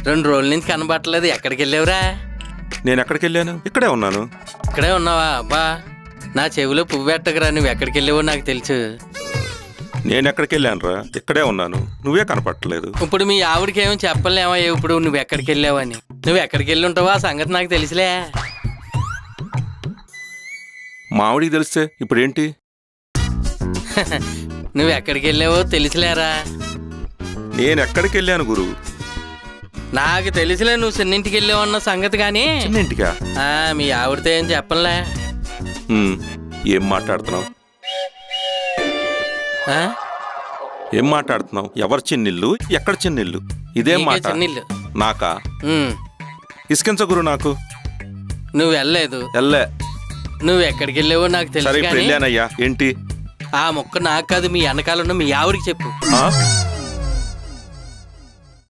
2 రోజుల నుంచి కనబట్టలేదు, ఎక్కడికి వెళ్ళావురా? నేను ఎక్కడికి వెళ్ళాను? ఇక్కడే ఉన్నాను. ఇక్కడే ఉన్నావా? అబ్బా, నా చెవిలో పువ్వు పెట్టకరా, నువ్వు ఎక్కడికి వెళ్ళావో నాకు తెలుసు. నేను ఎక్కడికి వెళ్ళాను రా? ఇక్కడే ఉన్నాను, నువ్వే కనపట్టలేదు. ఇప్పుడు మీ ఆవిడకి ఏమో చెప్పలేమా ఇప్పుడు నువ్వు ఎక్కడికి వెళ్ళావని? నువ్వు ఎక్కడికి వెళ్ళి ఉంటావా ఆ సంగతి నాకు తెలుసులే. మా ఆవిడికి తెలిస్తే ఇప్పుడు ఏంటి? నువ్వు ఎక్కడికి వెళ్ళావో తెలుసులేరా. నేను ఎక్కడికి వెళ్ళాను గురు? నాకు తెలుసులే నువ్వు చిన్నింటికి వెళ్ళావన్న సంగతి. కానీ చిన్నింటికా? మీ ఆవిడతో ఏం చెప్పనులే. ఏం మాట్లాడుతున్నావు? ఏం మాట్లాడుతున్నావు? ఎవరు చిన్నిల్లు, ఎక్కడ చిన్నిల్లు? ఇదేం మాట? చిన్నిల్లు నాకా? ఇసుకించ గురు నాకు. నువ్వు వెళ్ళలేదు. వెళ్ళే. నువ్వు ఎక్కడికి వెళ్ళావో నాకు తెలుసు. వెళ్ళానయ్యా. ఏంటి? ఆ మొక్క నాకు కాదు, మీ వెనకాల ఉన్న మీ ఆవిడికి చెప్పు.